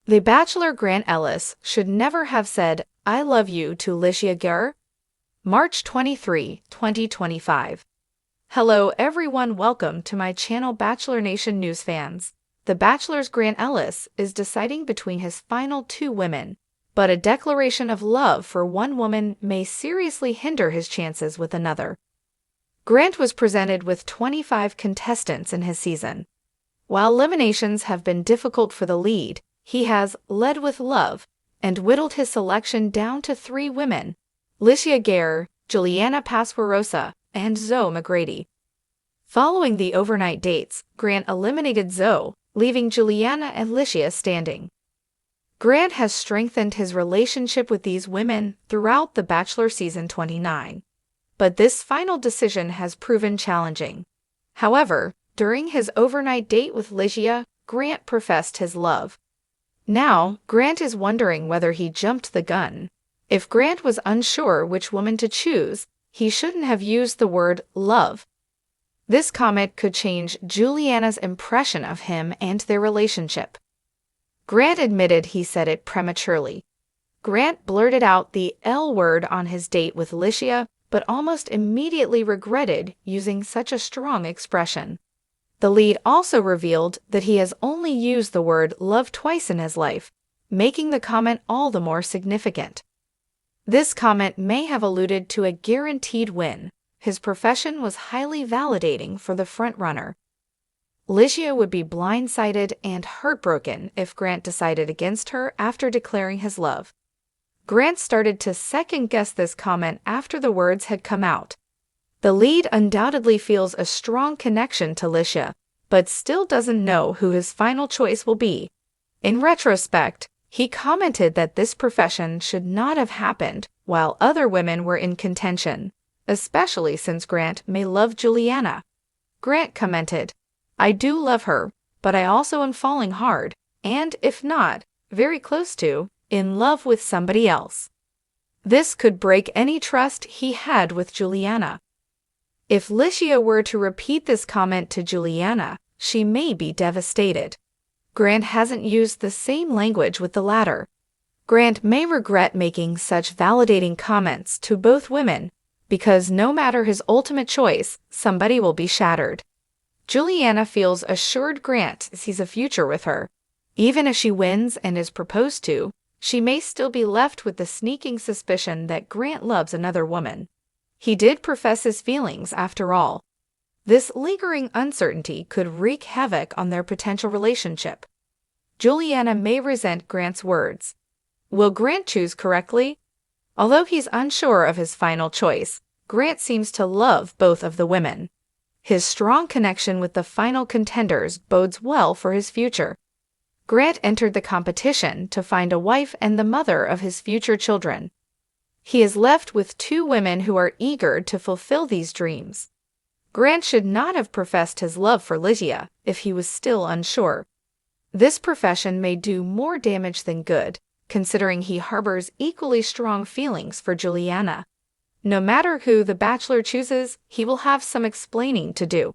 The Bachelor Grant Ellis should never have said, "I love you" to Litia Garr. March 23, 2025. Hello everyone, welcome to my channel Bachelor Nation News fans. The Bachelor's Grant Ellis is deciding between his final two women, but a declaration of love for one woman may seriously hinder his chances with another. Grant was presented with 25 contestants in his season. While eliminations have been difficult for the lead, he has led with love and whittled his selection down to 3 women: Litia Garr, Juliana Pasquarosa, and Zoe McGrady. Following the overnight dates, Grant eliminated Zoe, leaving Juliana and Litia standing. Grant has strengthened his relationship with these women throughout The Bachelor Season 29. But this final decision has proven challenging. However, during his overnight date with Litia, Grant professed his love. Now, Grant is wondering whether he jumped the gun. If Grant was unsure which woman to choose, he shouldn't have used the word love. This comment could change Juliana's impression of him and their relationship. Grant admitted he said it prematurely. Grant blurted out the L word on his date with Litia, but almost immediately regretted using such a strong expression. The lead also revealed that he has only used the word love twice in his life, making the comment all the more significant. This comment may have alluded to a guaranteed win. His profession was highly validating for the frontrunner. Litia would be blindsided and heartbroken if Grant decided against her after declaring his love. Grant started to second-guess this comment after the words had come out. The lead undoubtedly feels a strong connection to Litia, but still doesn't know who his final choice will be. In retrospect, he commented that this profession should not have happened while other women were in contention, especially since Grant may love Juliana. Grant commented, "I do love her, but I also am falling hard, and if not, very close to, in love with somebody else." This could break any trust he had with Juliana. If Litia were to repeat this comment to Juliana, she may be devastated. Grant hasn't used the same language with the latter. Grant may regret making such validating comments to both women, because no matter his ultimate choice, somebody will be shattered. Juliana feels assured Grant sees a future with her. Even if she wins and is proposed to, she may still be left with the sneaking suspicion that Grant loves another woman. He did profess his feelings after all. This lingering uncertainty could wreak havoc on their potential relationship. Juliana may resent Grant's words. Will Grant choose correctly? Although he's unsure of his final choice, Grant seems to love both of the women. His strong connection with the final contenders bodes well for his future. Grant entered the competition to find a wife and the mother of his future children. He is left with 2 women who are eager to fulfill these dreams. Grant should not have professed his love for Litia if he was still unsure. This profession may do more damage than good, considering he harbors equally strong feelings for Juliana. No matter who the Bachelor chooses, he will have some explaining to do.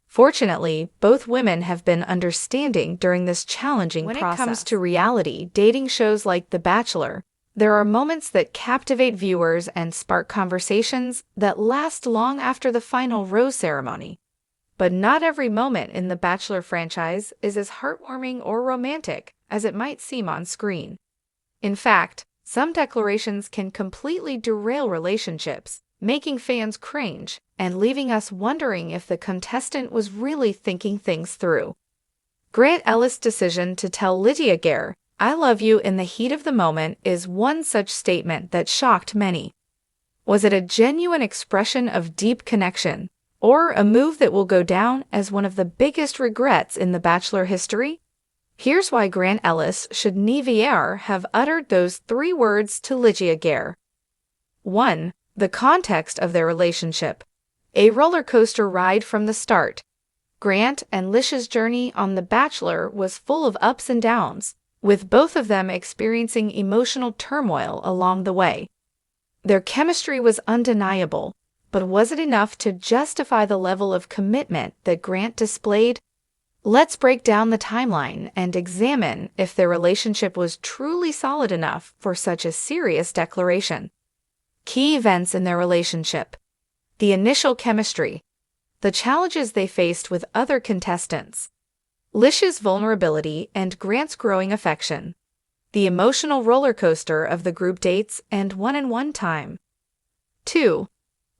Fortunately, both women have been understanding during this challenging process. When it comes to reality dating shows like The Bachelor, there are moments that captivate viewers and spark conversations that last long after the final rose ceremony. But not every moment in the Bachelor franchise is as heartwarming or romantic as it might seem on screen. In fact, some declarations can completely derail relationships, making fans cringe and leaving us wondering if the contestant was really thinking things through. Grant Ellis' decision to tell Litia Garr, "I love you" in the heat of the moment is one such statement that shocked many. Was it a genuine expression of deep connection, or a move that will go down as one of the biggest regrets in the Bachelor history? Here's why Grant Ellis should never have uttered those 3 words to Litia Garr. 1. The context of their relationship. A roller coaster ride from the start. Grant and Litia's journey on The Bachelor was full of ups and downs, with both of them experiencing emotional turmoil along the way. Their chemistry was undeniable, but was it enough to justify the level of commitment that Grant displayed? Let's break down the timeline and examine if their relationship was truly solid enough for such a serious declaration. Key events in their relationship: the initial chemistry, the challenges they faced with other contestants, Litia's vulnerability and Grant's growing affection, the emotional roller coaster of the group dates and one-on-one time. 2.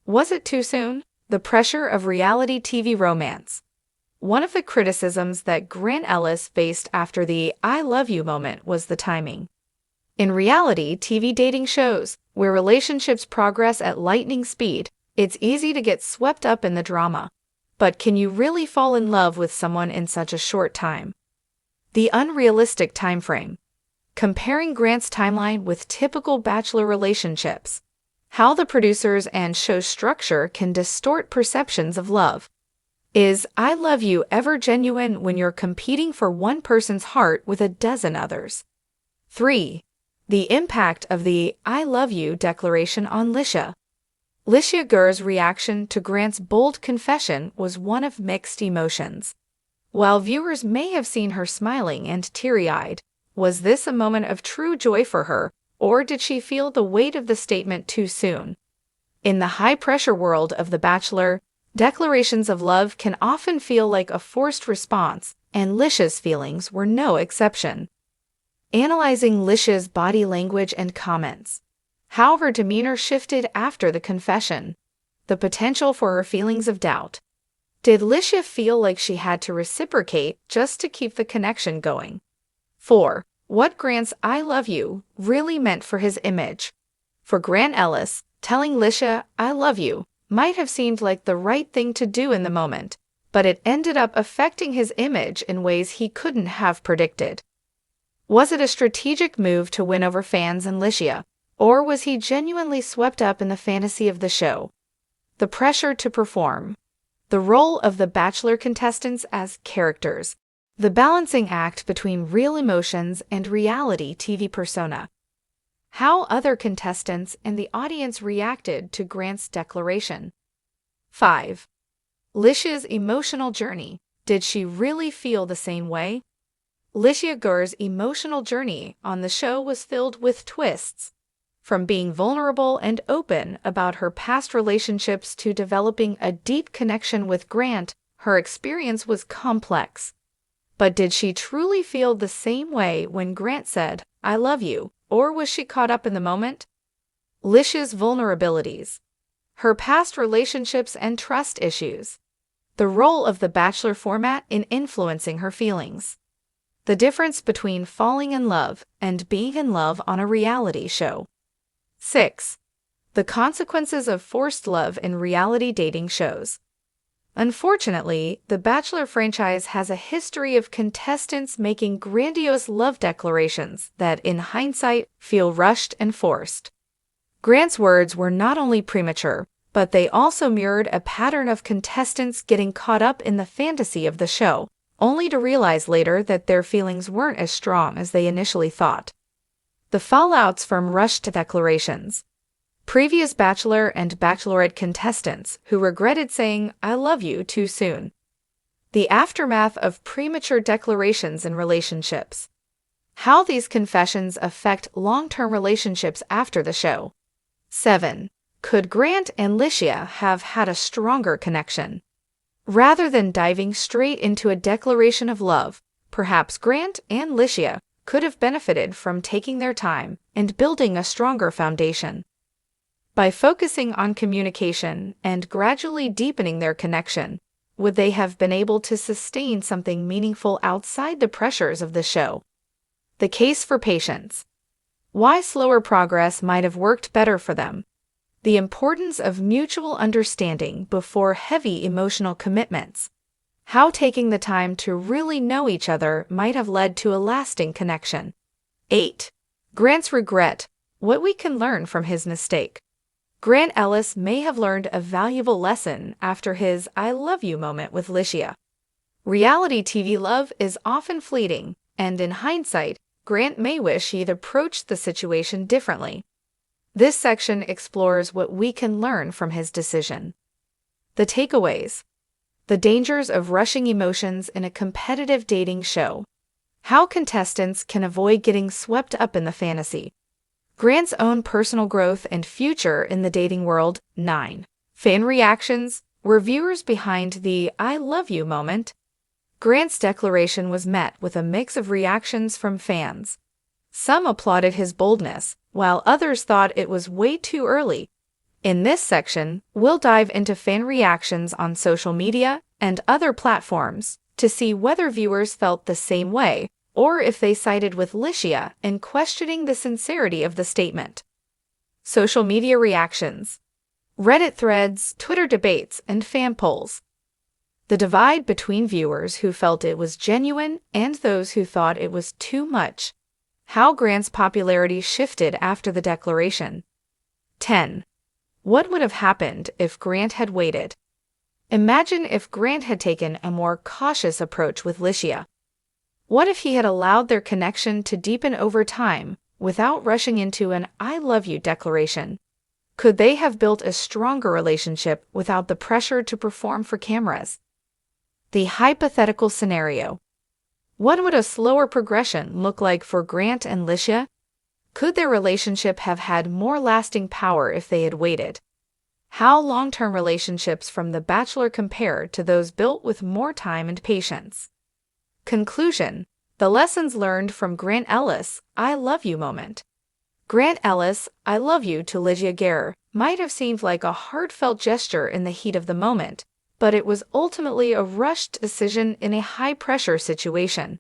Was it too soon? The pressure of reality TV romance. One of the criticisms that Grant Ellis faced after the "I love you" moment was the timing. In reality TV dating shows, where relationships progress at lightning speed, it's easy to get swept up in the drama. But can you really fall in love with someone in such a short time? The unrealistic timeframe. Comparing Grant's timeline with typical Bachelor relationships. How the producers and show structure can distort perceptions of love. Is "I love you" ever genuine when you're competing for one person's heart with a dozen others? 3. The impact of the "I love you" declaration on Litia. Litia Garr's reaction to Grant's bold confession was one of mixed emotions. While viewers may have seen her smiling and teary-eyed, was this a moment of true joy for her, or did she feel the weight of the statement too soon? In the high-pressure world of The Bachelor, declarations of love can often feel like a forced response, and Litia's feelings were no exception. Analyzing Litia's body language and comments. How her demeanor shifted after the confession. The potential for her feelings of doubt. Did Litia feel like she had to reciprocate just to keep the connection going? 4. What Grant's "I love you" really meant for his image. For Grant Ellis, telling Litia "I love you" might have seemed like the right thing to do in the moment, but it ended up affecting his image in ways he couldn't have predicted. Was it a strategic move to win over fans and Litia, or was he genuinely swept up in the fantasy of the show? The pressure to perform. The role of the Bachelor contestants as characters. The balancing act between real emotions and reality TV persona. How other contestants and the audience reacted to Grant's declaration. 5. Litia's emotional journey. Did she really feel the same way? Litia Garr's emotional journey on the show was filled with twists. From being vulnerable and open about her past relationships to developing a deep connection with Grant, her experience was complex. But did she truly feel the same way when Grant said, "I love you," or was she caught up in the moment? Litia's vulnerabilities. Her past relationships and trust issues. The role of the Bachelor format in influencing her feelings. The difference between falling in love and being in love on a reality show. 6. The consequences of forced love in reality dating shows. Unfortunately, the Bachelor franchise has a history of contestants making grandiose love declarations that, in hindsight, feel rushed and forced. Grant's words were not only premature, but they also mirrored a pattern of contestants getting caught up in the fantasy of the show, only to realize later that their feelings weren't as strong as they initially thought. The fallouts from rushed declarations. Previous Bachelor and Bachelorette contestants who regretted saying "I love you" too soon. The aftermath of premature declarations in relationships. How these confessions affect long-term relationships after the show. 7. Could Grant and Litia have had a stronger connection? Rather than diving straight into a declaration of love, perhaps Grant and Litia could have benefited from taking their time and building a stronger foundation. By focusing on communication and gradually deepening their connection, would they have been able to sustain something meaningful outside the pressures of the show? The case for patience. Why slower progress might have worked better for them. The importance of mutual understanding before heavy emotional commitments. How taking the time to really know each other might have led to a lasting connection. 8. Grant's regret. What we can learn from his mistake. Grant Ellis may have learned a valuable lesson after his "I love you" moment with Litia. Reality TV love is often fleeting, and in hindsight, Grant may wish he'd approached the situation differently. This section explores what we can learn from his decision. The takeaways. The dangers of rushing emotions in a competitive dating show. How contestants can avoid getting swept up in the fantasy. Grant's own personal growth and future in the dating world. 9. Fan reactions. Were viewers behind the "I love you" moment? Grant's declaration was met with a mix of reactions from fans. Some applauded his boldness, while others thought it was way too early. In this section, we'll dive into fan reactions on social media and other platforms to see whether viewers felt the same way or if they sided with Litia in questioning the sincerity of the statement. Social media reactions. Reddit threads, Twitter debates, and fan polls. The divide between viewers who felt it was genuine and those who thought it was too much. How Grant's popularity shifted after the declaration. 10. What would have happened if Grant had waited? Imagine if Grant had taken a more cautious approach with Litia. What if he had allowed their connection to deepen over time without rushing into an "I love you" declaration? Could they have built a stronger relationship without the pressure to perform for cameras? The hypothetical scenario. What would a slower progression look like for Grant and Litia? Could their relationship have had more lasting power if they had waited? How long-term relationships from The Bachelor compare to those built with more time and patience? Conclusion. The lessons learned from Grant Ellis' "I love you" moment. Grant Ellis' "I love you" to Litia Garr might have seemed like a heartfelt gesture in the heat of the moment, but it was ultimately a rushed decision in a high-pressure situation.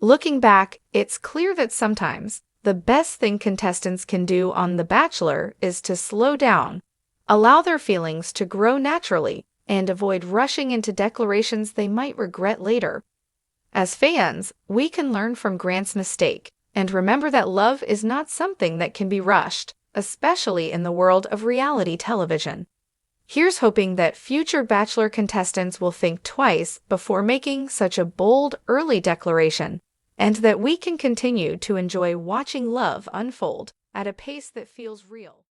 Looking back, it's clear that sometimes the best thing contestants can do on The Bachelor is to slow down, allow their feelings to grow naturally, and avoid rushing into declarations they might regret later. As fans, we can learn from Grant's mistake and remember that love is not something that can be rushed, especially in the world of reality television. Here's hoping that future Bachelor contestants will think twice before making such a bold, early declaration, and that we can continue to enjoy watching love unfold at a pace that feels real.